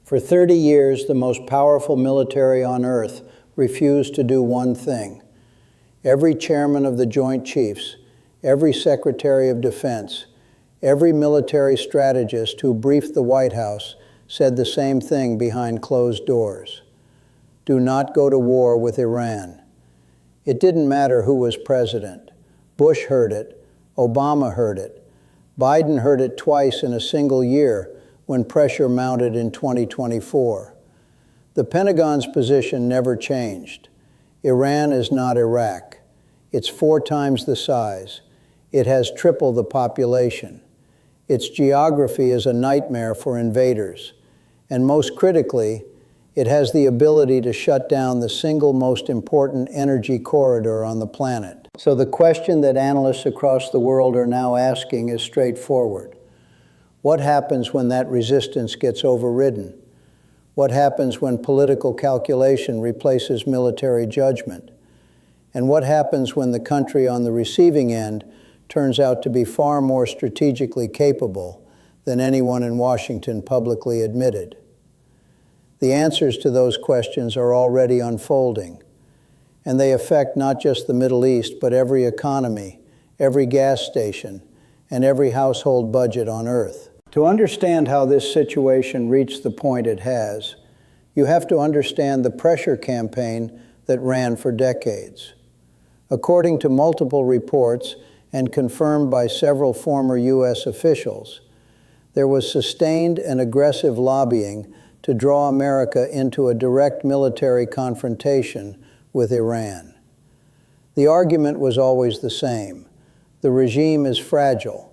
For 30 years, the most powerful military on earth refused to do one thing. Every chairman of the Joint Chiefs, every Secretary of Defense, every military strategist who briefed the White House said the same thing behind closed doors. Do not go to war with Iran. It didn't matter who was president. Bush heard it, Obama heard it, Biden heard it twice in a single year when pressure mounted in 2024. The Pentagon's position never changed. Iran is not Iraq. It's 4 times the size. It has triple the population. Its geography is a nightmare for invaders. And most critically, it has the ability to shut down the single most important energy corridor on the planet. So the question that analysts across the world are now asking is straightforward. What happens when that resistance gets overridden? What happens when political calculation replaces military judgment? And what happens when the country on the receiving end turns out to be far more strategically capable than anyone in Washington publicly admitted? The answers to those questions are already unfolding, and they affect not just the Middle East, but every economy, every gas station, and every household budget on Earth. To understand how this situation reached the point it has, you have to understand the pressure campaign that ran for decades. According to multiple reports and confirmed by several former U.S. officials, there was sustained and aggressive lobbying to draw America into a direct military confrontation with Iran. The argument was always the same. The regime is fragile.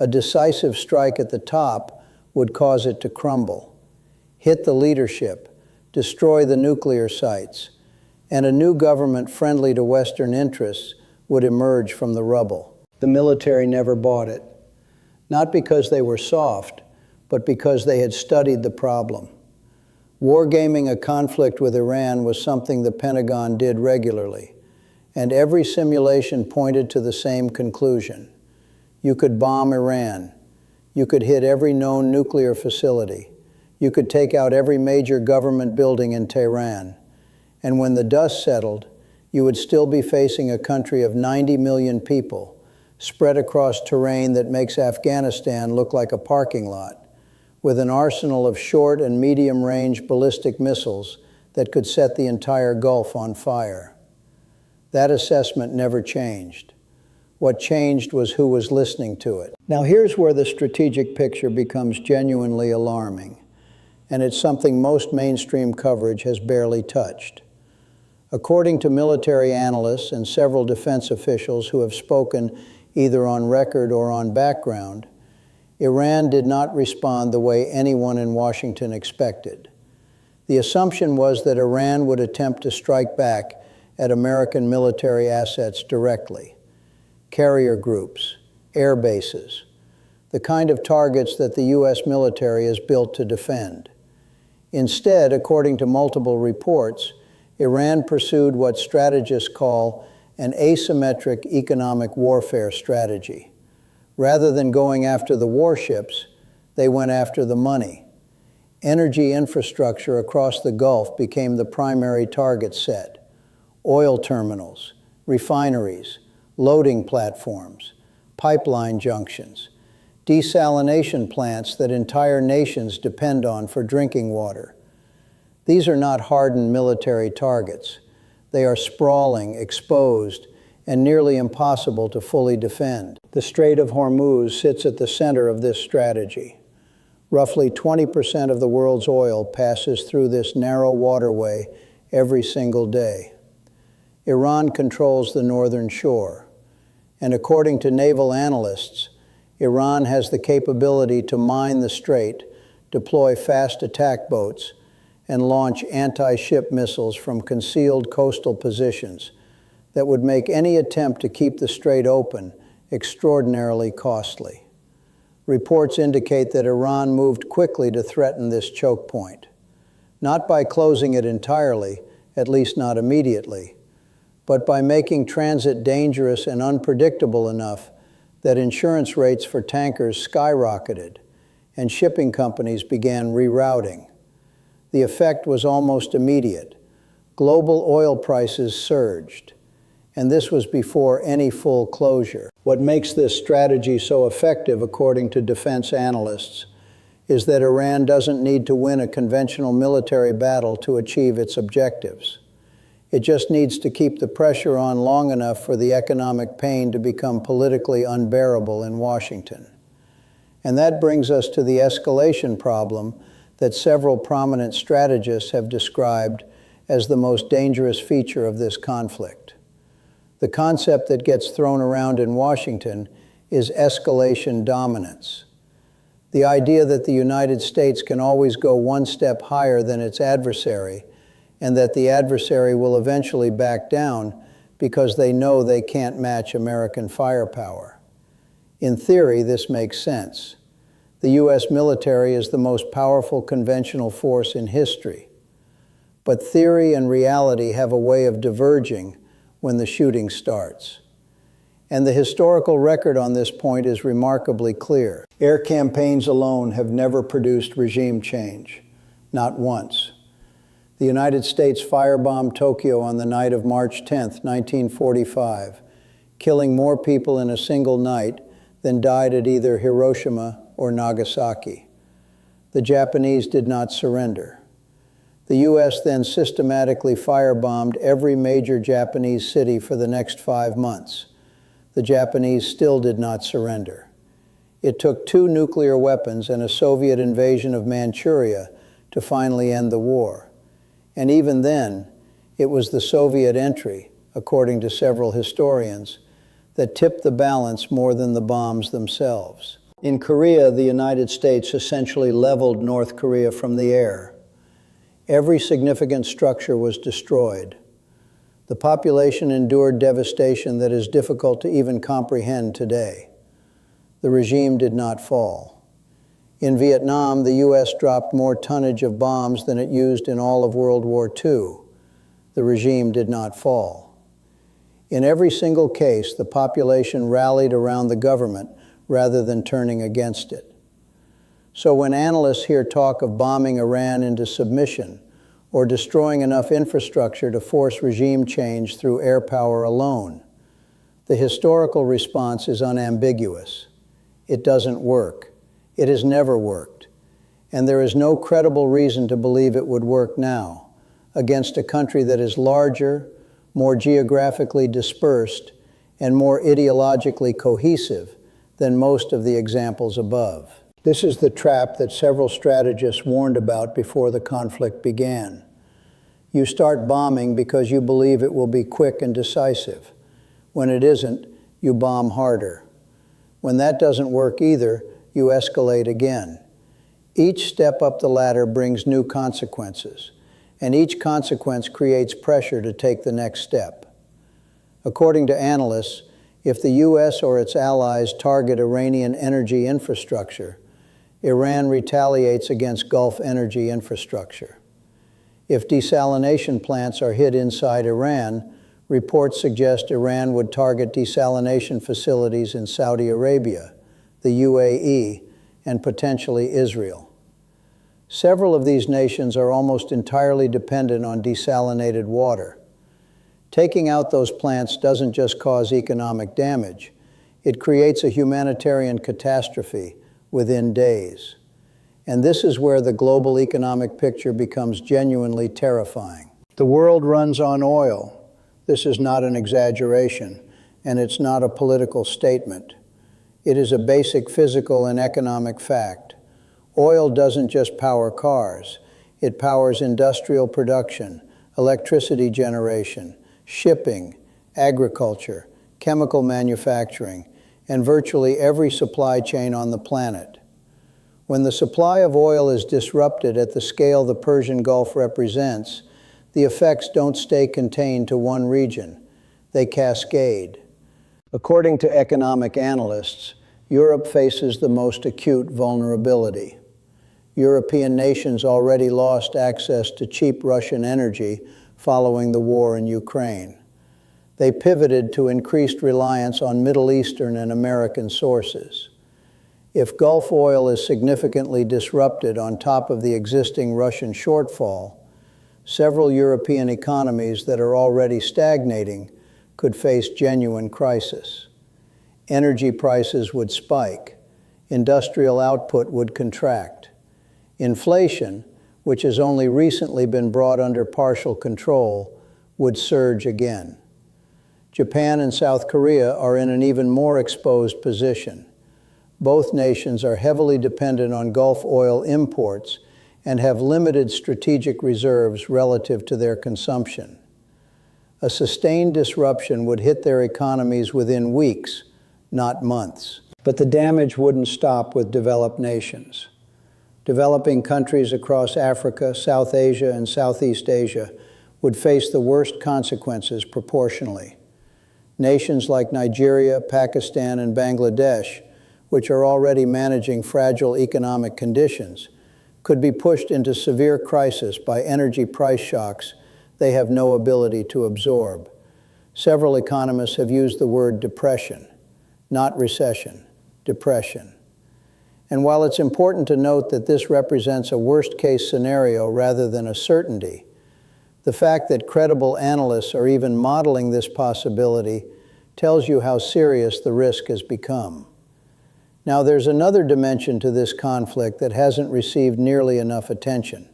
A decisive strike at the top would cause it to crumble, hit the leadership, destroy the nuclear sites, and a new government friendly to Western interests would emerge from the rubble. The military never bought it, not because they were soft, but because they had studied the problem. Wargaming a conflict with Iran was something the Pentagon did regularly, and every simulation pointed to the same conclusion. You could bomb Iran. You could hit every known nuclear facility. You could take out every major government building in Tehran. And when the dust settled, you would still be facing a country of 90 million people, spread across terrain that makes Afghanistan look like a parking lot, with an arsenal of short and medium-range ballistic missiles that could set the entire Gulf on fire. That assessment never changed. What changed was who was listening to it. Now here's where the strategic picture becomes genuinely alarming, and it's something most mainstream coverage has barely touched. According to military analysts and several defense officials who have spoken either on record or on background, Iran did not respond the way anyone in Washington expected. The assumption was that Iran would attempt to strike back at American military assets directly. Carrier groups, air bases, the kind of targets that the U.S. military is built to defend. Instead, according to multiple reports, Iran pursued what strategists call an asymmetric economic warfare strategy. Rather than going after the warships, they went after the money. Energy infrastructure across the Gulf became the primary target set. Oil terminals, refineries, loading platforms, pipeline junctions, desalination plants that entire nations depend on for drinking water. These are not hardened military targets. They are sprawling, exposed, and nearly impossible to fully defend. The Strait of Hormuz sits at the center of this strategy. Roughly 20% of the world's oil passes through this narrow waterway every single day. Iran controls the northern shore, and according to naval analysts, Iran has the capability to mine the strait, deploy fast attack boats, and launch anti-ship missiles from concealed coastal positions that would make any attempt to keep the strait open extraordinarily costly. Reports indicate that Iran moved quickly to threaten this choke point, not by closing it entirely, at least not immediately, but by making transit dangerous and unpredictable enough that insurance rates for tankers skyrocketed and shipping companies began rerouting. The effect was almost immediate. Global oil prices surged, and this was before any full closure. What makes this strategy so effective, according to defense analysts, is that Iran doesn't need to win a conventional military battle to achieve its objectives. It just needs to keep the pressure on long enough for the economic pain to become politically unbearable in Washington. And that brings us to the escalation problem that several prominent strategists have described as the most dangerous feature of this conflict. The concept that gets thrown around in Washington is escalation dominance. The idea that the United States can always go one step higher than its adversary, and that the adversary will eventually back down because they know they can't match American firepower. In theory, this makes sense. The U.S. military is the most powerful conventional force in history. But theory and reality have a way of diverging when the shooting starts. And the historical record on this point is remarkably clear. Air campaigns alone have never produced regime change, not once. The United States firebombed Tokyo on the night of March 10, 1945, killing more people in a single night than died at either Hiroshima or Nagasaki. The Japanese did not surrender. The U.S. then systematically firebombed every major Japanese city for the next 5 months. The Japanese still did not surrender. It took 2 nuclear weapons and a Soviet invasion of Manchuria to finally end the war. And even then, it was the Soviet entry, according to several historians, that tipped the balance more than the bombs themselves. In Korea, the United States essentially leveled North Korea from the air. Every significant structure was destroyed. The population endured devastation that is difficult to even comprehend today. The regime did not fall. In Vietnam, the U.S. dropped more tonnage of bombs than it used in all of World War II. The regime did not fall. In every single case, the population rallied around the government rather than turning against it. So when analysts hear talk of bombing Iran into submission or destroying enough infrastructure to force regime change through air power alone, the historical response is unambiguous. It doesn't work. It has never worked. And there is no credible reason to believe it would work now against a country that is larger, more geographically dispersed, and more ideologically cohesive than most of the examples above. This is the trap that several strategists warned about before the conflict began. You start bombing because you believe it will be quick and decisive. When it isn't, you bomb harder. When that doesn't work either, you escalate again. Each step up the ladder brings new consequences, and each consequence creates pressure to take the next step. According to analysts, if the U.S. or its allies target Iranian energy infrastructure, Iran retaliates against Gulf energy infrastructure. If desalination plants are hit inside Iran, reports suggest Iran would target desalination facilities in Saudi Arabia, the UAE, and potentially Israel. Several of these nations are almost entirely dependent on desalinated water. Taking out those plants doesn't just cause economic damage, it creates a humanitarian catastrophe within days. And this is where the global economic picture becomes genuinely terrifying. The world runs on oil. This is not an exaggeration, and it's not a political statement. It is a basic physical and economic fact. Oil doesn't just power cars. It powers industrial production, electricity generation, shipping, agriculture, chemical manufacturing, and virtually every supply chain on the planet. When the supply of oil is disrupted at the scale the Persian Gulf represents, the effects don't stay contained to one region. They cascade. According to economic analysts, Europe faces the most acute vulnerability. European nations already lost access to cheap Russian energy following the war in Ukraine. They pivoted to increased reliance on Middle Eastern and American sources. If Gulf oil is significantly disrupted on top of the existing Russian shortfall, several European economies that are already stagnating could face genuine crisis. Energy prices would spike. Industrial output would contract. Inflation, which has only recently been brought under partial control, would surge again. Japan and South Korea are in an even more exposed position. Both nations are heavily dependent on Gulf oil imports and have limited strategic reserves relative to their consumption. A sustained disruption would hit their economies within weeks, not months. But the damage wouldn't stop with developed nations. Developing countries across Africa, South Asia, and Southeast Asia would face the worst consequences proportionally. Nations like Nigeria, Pakistan, and Bangladesh, which are already managing fragile economic conditions, could be pushed into severe crisis by energy price shocks they have no ability to absorb. Several economists have used the word depression, not recession, depression. And while it's important to note that this represents a worst-case scenario rather than a certainty, the fact that credible analysts are even modeling this possibility tells you how serious the risk has become. Now, there's another dimension to this conflict that hasn't received nearly enough attention,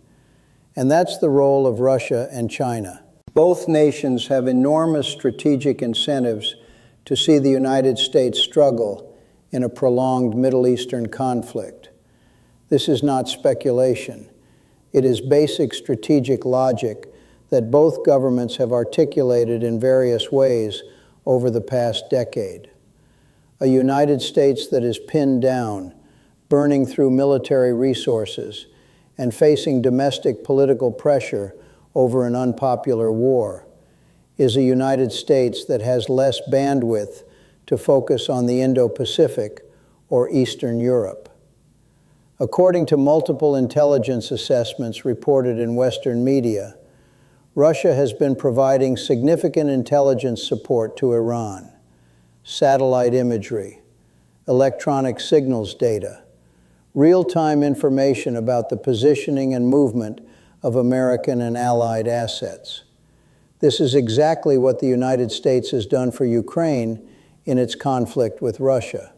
and that's the role of Russia and China. Both nations have enormous strategic incentives to see the United States struggle in a prolonged Middle Eastern conflict. This is not speculation. It is basic strategic logic that both governments have articulated in various ways over the past decade. A United States that is pinned down, burning through military resources, and facing domestic political pressure over an unpopular war, is a United States that has less bandwidth to focus on the Indo-Pacific or Eastern Europe. According to multiple intelligence assessments reported in Western media, Russia has been providing significant intelligence support to Iran. Satellite imagery, electronic signals data, real-time information about the positioning and movement of American and allied assets. This is exactly what the United States has done for Ukraine in its conflict with Russia.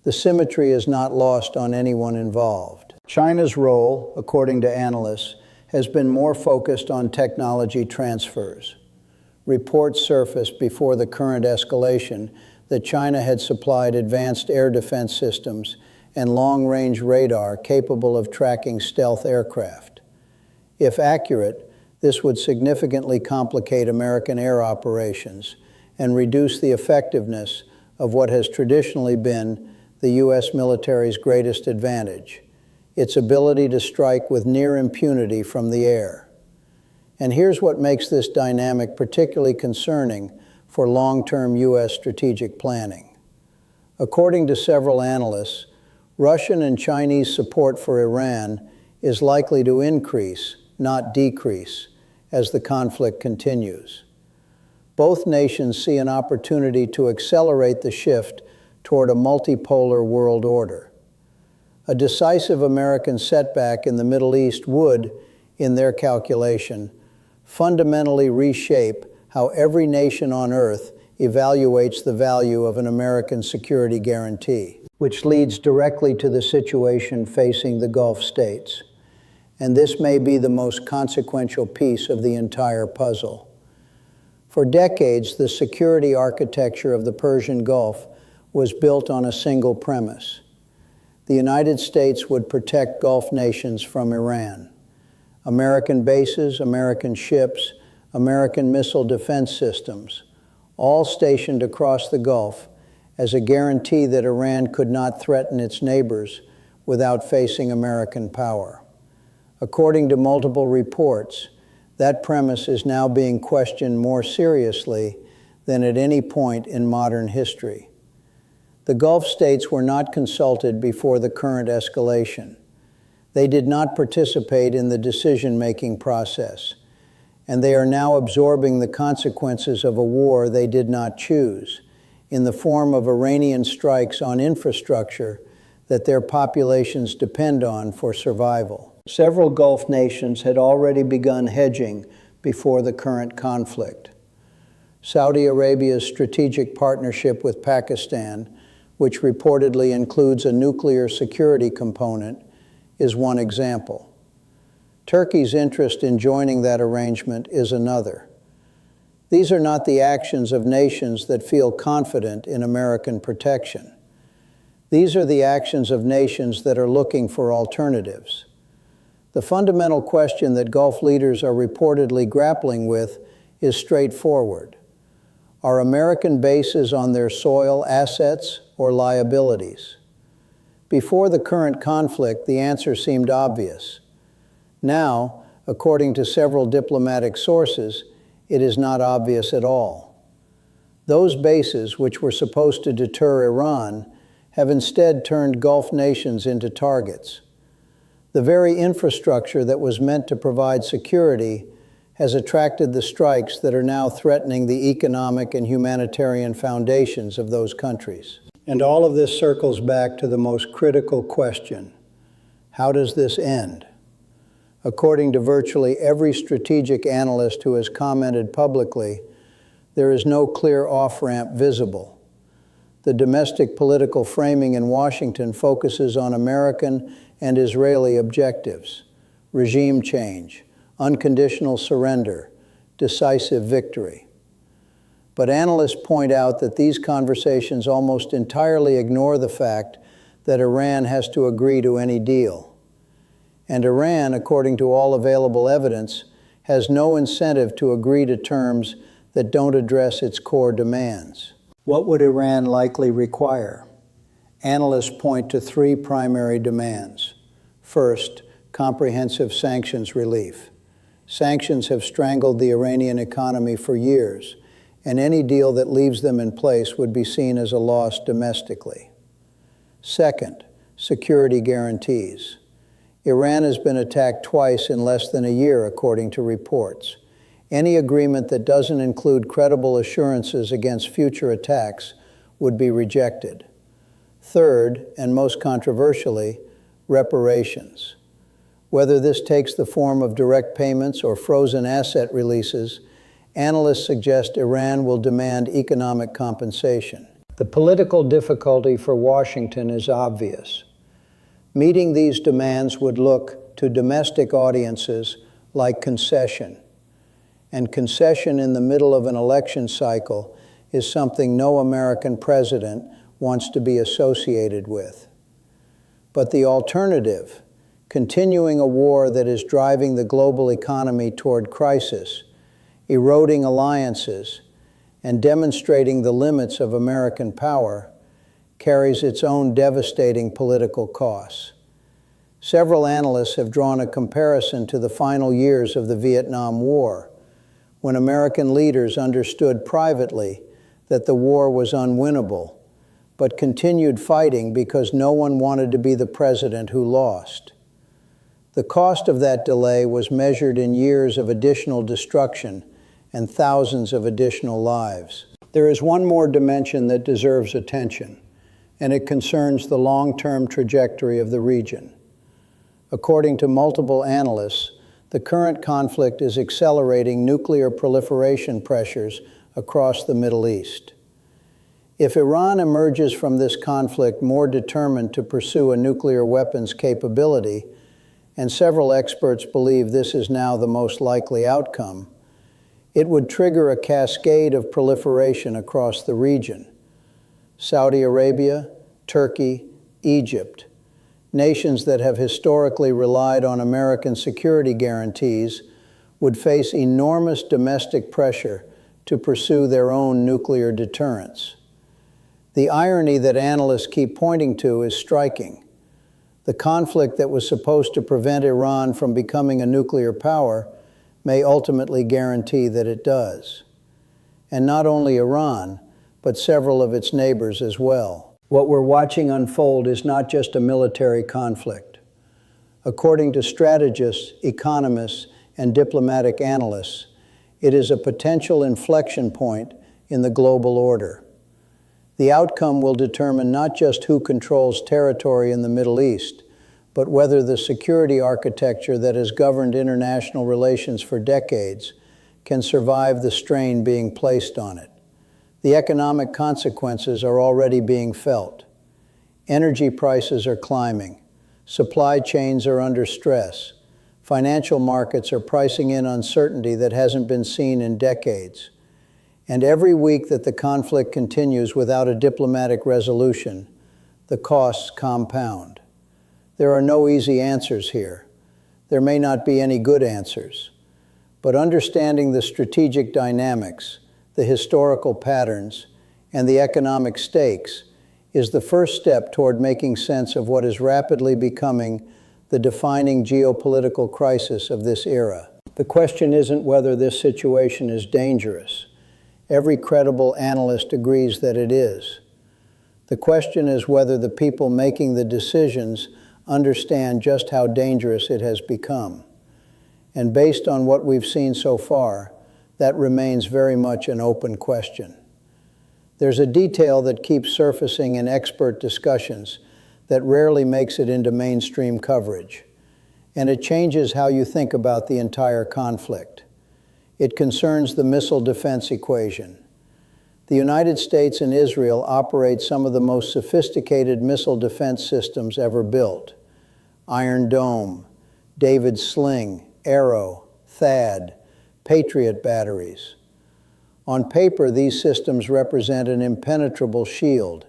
The symmetry is not lost on anyone involved. China's role, according to analysts, has been more focused on technology transfers. Reports surfaced before the current escalation that China had supplied advanced air defense systems and long-range radar capable of tracking stealth aircraft. If accurate, this would significantly complicate American air operations and reduce the effectiveness of what has traditionally been the U.S. military's greatest advantage, its ability to strike with near impunity from the air. And here's what makes this dynamic particularly concerning for long-term U.S. strategic planning. According to several analysts, Russian and Chinese support for Iran is likely to increase, not decrease, as the conflict continues. Both nations see an opportunity to accelerate the shift toward a multipolar world order. A decisive American setback in the Middle East would, in their calculation, fundamentally reshape how every nation on Earth evaluates the value of an American security guarantee, which leads directly to the situation facing the Gulf states. And this may be the most consequential piece of the entire puzzle. For decades, the security architecture of the Persian Gulf was built on a single premise. The United States would protect Gulf nations from Iran. American bases, American ships, American missile defense systems, all stationed across the Gulf as a guarantee that Iran could not threaten its neighbors without facing American power. According to multiple reports, that premise is now being questioned more seriously than at any point in modern history. The Gulf states were not consulted before the current escalation. They did not participate in the decision-making process, and they are now absorbing the consequences of a war they did not choose, in the form of Iranian strikes on infrastructure that their populations depend on for survival. Several Gulf nations had already begun hedging before the current conflict. Saudi Arabia's strategic partnership with Pakistan, which reportedly includes a nuclear security component, is one example. Turkey's interest in joining that arrangement is another. These are not the actions of nations that feel confident in American protection. These are the actions of nations that are looking for alternatives. The fundamental question that Gulf leaders are reportedly grappling with is straightforward. Are American bases on their soil assets or liabilities? Before the current conflict, the answer seemed obvious. Now, according to several diplomatic sources, it is not obvious at all. Those bases, which were supposed to deter Iran, have instead turned Gulf nations into targets. The very infrastructure that was meant to provide security has attracted the strikes that are now threatening the economic and humanitarian foundations of those countries. And all of this circles back to the most critical question: how does this end? According to virtually every strategic analyst who has commented publicly, there is no clear off-ramp visible. The domestic political framing in Washington focuses on American and Israeli objectives: regime change, unconditional surrender, decisive victory. But analysts point out that these conversations almost entirely ignore the fact that Iran has to agree to any deal. And Iran, according to all available evidence, has no incentive to agree to terms that don't address its core demands. What would Iran likely require? Analysts point to three primary demands. First, comprehensive sanctions relief. Sanctions have strangled the Iranian economy for years, and any deal that leaves them in place would be seen as a loss domestically. Second, security guarantees. Iran has been attacked twice in less than a year, according to reports. Any agreement that doesn't include credible assurances against future attacks would be rejected. Third, and most controversially, reparations. Whether this takes the form of direct payments or frozen asset releases, analysts suggest Iran will demand economic compensation. The political difficulty for Washington is obvious. Meeting these demands would look to domestic audiences like concession. And concession in the middle of an election cycle is something no American president wants to be associated with. But the alternative, continuing a war that is driving the global economy toward crisis, eroding alliances, and demonstrating the limits of American power, carries its own devastating political costs. Several analysts have drawn a comparison to the final years of the Vietnam War, when American leaders understood privately that the war was unwinnable, but continued fighting because no one wanted to be the president who lost. The cost of that delay was measured in years of additional destruction and thousands of additional lives. There is one more dimension that deserves attention, and it concerns the long-term trajectory of the region. According to multiple analysts, the current conflict is accelerating nuclear proliferation pressures across the Middle East. If Iran emerges from this conflict more determined to pursue a nuclear weapons capability, and several experts believe this is now the most likely outcome, it would trigger a cascade of proliferation across the region. Saudi Arabia, Turkey, Egypt, nations that have historically relied on American security guarantees, would face enormous domestic pressure to pursue their own nuclear deterrence. The irony that analysts keep pointing to is striking. The conflict that was supposed to prevent Iran from becoming a nuclear power may ultimately guarantee that it does. And not only Iran, but several of its neighbors as well. What we're watching unfold is not just a military conflict. According to strategists, economists, and diplomatic analysts, it is a potential inflection point in the global order. The outcome will determine not just who controls territory in the Middle East, but whether the security architecture that has governed international relations for decades can survive the strain being placed on it. The economic consequences are already being felt. Energy prices are climbing. Supply chains are under stress. Financial markets are pricing in uncertainty that hasn't been seen in decades. And every week that the conflict continues without a diplomatic resolution, the costs compound. There are no easy answers here. There may not be any good answers. But understanding the strategic dynamics, the historical patterns, and the economic stakes is the first step toward making sense of what is rapidly becoming the defining geopolitical crisis of this era. The question isn't whether this situation is dangerous. Every credible analyst agrees that it is. The question is whether the people making the decisions understand just how dangerous it has become. And based on what we've seen so far, that remains very much an open question. There's a detail that keeps surfacing in expert discussions that rarely makes it into mainstream coverage, and it changes how you think about the entire conflict. It concerns the missile defense equation. The United States and Israel operate some of the most sophisticated missile defense systems ever built. Iron Dome, David's Sling, Arrow, THAAD, Patriot batteries. On paper, these systems represent an impenetrable shield.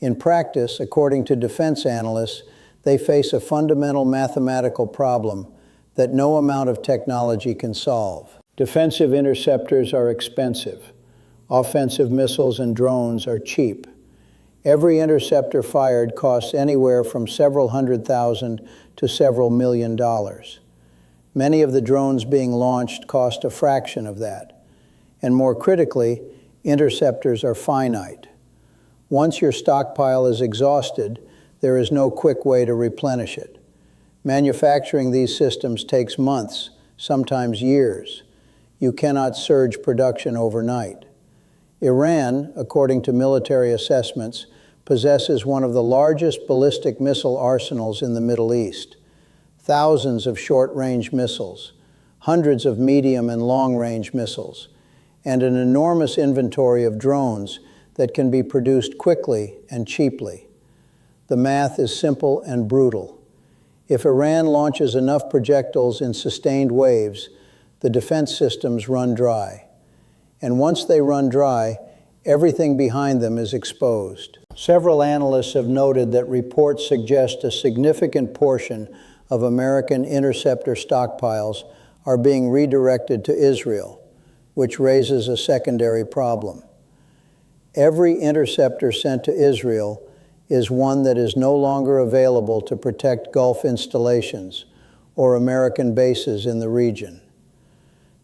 In practice, according to defense analysts, they face a fundamental mathematical problem that no amount of technology can solve. Defensive interceptors are expensive. Offensive missiles and drones are cheap. Every interceptor fired costs anywhere from several $100,000 to several $1 million. Many of the drones being launched cost a fraction of that. And more critically, interceptors are finite. Once your stockpile is exhausted, there is no quick way to replenish it. Manufacturing these systems takes months, sometimes years. You cannot surge production overnight. Iran, according to military assessments, possesses one of the largest ballistic missile arsenals in the Middle East. Thousands of short-range missiles, hundreds of medium and long-range missiles, and an enormous inventory of drones that can be produced quickly and cheaply. The math is simple and brutal. If Iran launches enough projectiles in sustained waves, the defense systems run dry. And once they run dry, everything behind them is exposed. Several analysts have noted that reports suggest a significant portion of American interceptor stockpiles are being redirected to Israel, which raises a secondary problem. Every interceptor sent to Israel is one that is no longer available to protect Gulf installations or American bases in the region.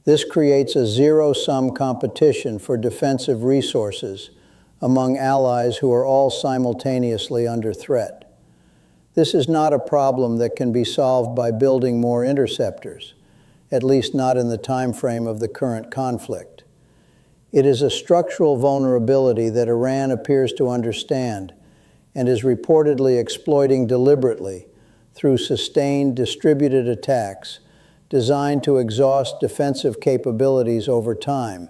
This creates a zero-sum competition for defensive resources among allies who are all simultaneously under threat. This is not a problem that can be solved by building more interceptors, at least not in the time frame of the current conflict. It is a structural vulnerability that Iran appears to understand and is reportedly exploiting deliberately through sustained distributed attacks designed to exhaust defensive capabilities over time,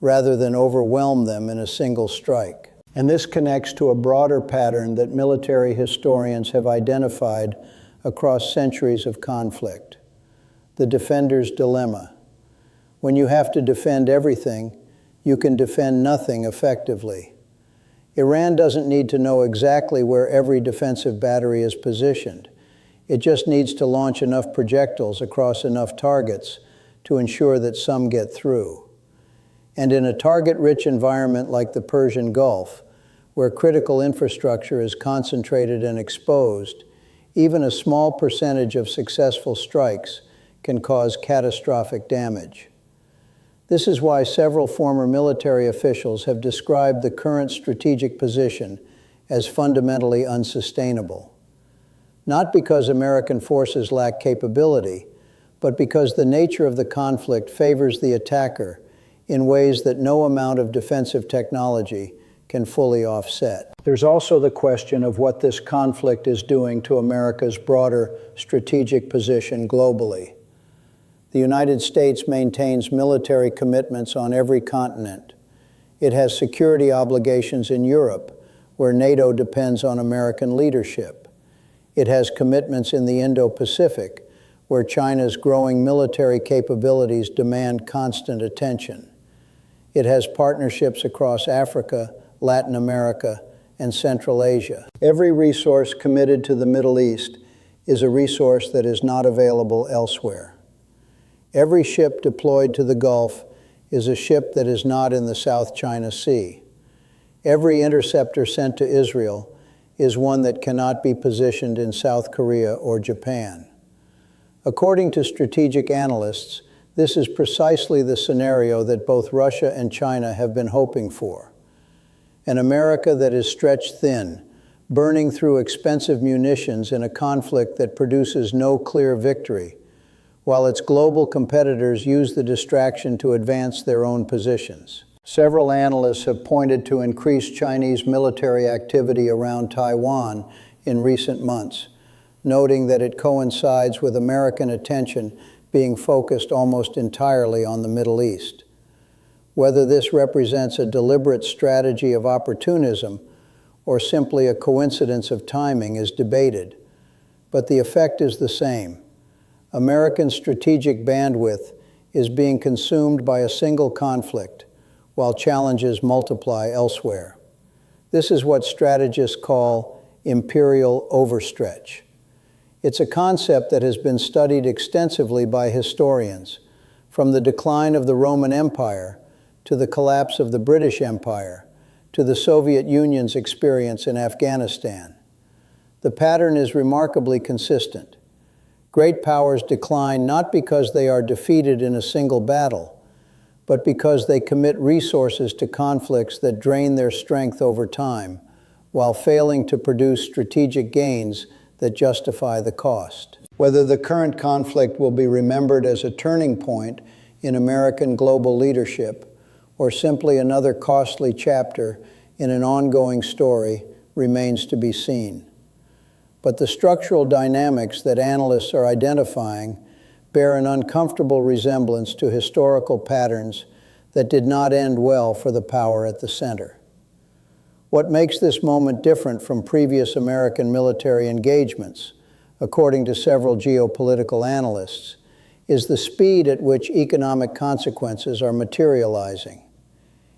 rather than overwhelm them in a single strike. And this connects to a broader pattern that military historians have identified across centuries of conflict: the defender's dilemma. When you have to defend everything, you can defend nothing effectively. Iran doesn't need to know exactly where every defensive battery is positioned. It just needs to launch enough projectiles across enough targets to ensure that some get through. And in a target-rich environment like the Persian Gulf, where critical infrastructure is concentrated and exposed, even a small percentage of successful strikes can cause catastrophic damage. This is why several former military officials have described the current strategic position as fundamentally unsustainable. Not because American forces lack capability, but because the nature of the conflict favors the attacker in ways that no amount of defensive technology can fully offset. There's also the question of what this conflict is doing to America's broader strategic position globally. The United States maintains military commitments on every continent. It has security obligations in Europe, where NATO depends on American leadership. It has commitments in the Indo-Pacific, where China's growing military capabilities demand constant attention. It has partnerships across Africa, Latin America, and Central Asia. Every resource committed to the Middle East is a resource that is not available elsewhere. Every ship deployed to the Gulf is a ship that is not in the South China Sea. Every interceptor sent to Israel is one that cannot be positioned in South Korea or Japan. According to strategic analysts, this is precisely the scenario that both Russia and China have been hoping for. An America that is stretched thin, burning through expensive munitions in a conflict that produces no clear victory, while its global competitors use the distraction to advance their own positions. Several analysts have pointed to increased Chinese military activity around Taiwan in recent months, noting that it coincides with American attention being focused almost entirely on the Middle East. Whether this represents a deliberate strategy of opportunism or simply a coincidence of timing is debated, but the effect is the same. American strategic bandwidth is being consumed by a single conflict, while challenges multiply elsewhere. This is what strategists call imperial overstretch. It's a concept that has been studied extensively by historians, from the decline of the Roman Empire to the collapse of the British Empire to the Soviet Union's experience in Afghanistan. The pattern is remarkably consistent. Great powers decline not because they are defeated in a single battle, but because they commit resources to conflicts that drain their strength over time, while failing to produce strategic gains that justify the cost. Whether the current conflict will be remembered as a turning point in American global leadership, or simply another costly chapter in an ongoing story, remains to be seen. But the structural dynamics that analysts are identifying bear an uncomfortable resemblance to historical patterns that did not end well for the power at the center. What makes this moment different from previous American military engagements, according to several geopolitical analysts, is the speed at which economic consequences are materializing.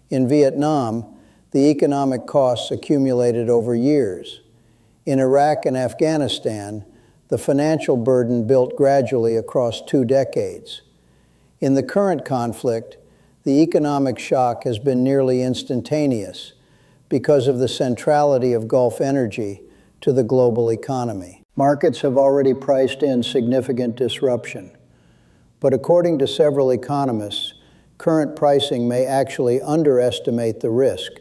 In Vietnam, the economic costs accumulated over years. In Iraq and Afghanistan, the financial burden built gradually across 2 decades. In the current conflict, the economic shock has been nearly instantaneous because of the centrality of Gulf energy to the global economy. Markets have already priced in significant disruption, but according to several economists, current pricing may actually underestimate the risk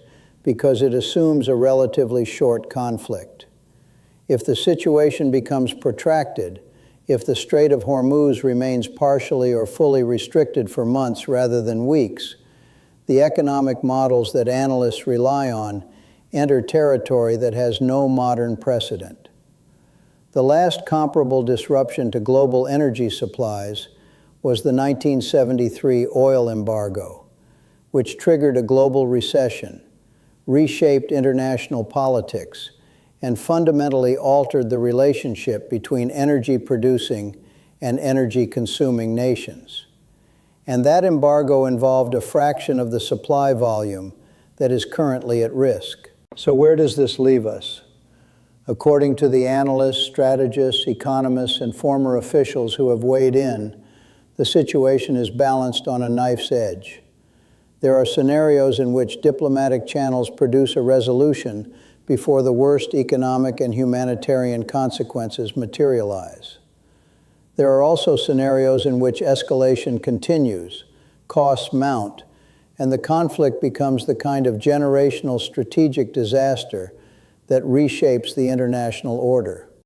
because it assumes a relatively short conflict. If the situation becomes protracted, if the Strait of Hormuz remains partially or fully restricted for months rather than weeks, the economic models that analysts rely on enter territory that has no modern precedent. The last comparable disruption to global energy supplies was the 1973 oil embargo, which triggered a global recession, reshaped international politics, and fundamentally altered the relationship between energy-producing and energy-consuming nations. And that embargo involved a fraction of the supply volume that is currently at risk. So where does this leave us? According to the analysts, strategists, economists, and former officials who have weighed in, the situation is balanced on a knife's edge. There are scenarios in which diplomatic channels produce a resolution before the worst economic and humanitarian consequences materialize. There are also scenarios in which escalation continues, costs mount, and the conflict becomes the kind of generational strategic disaster that reshapes the international order.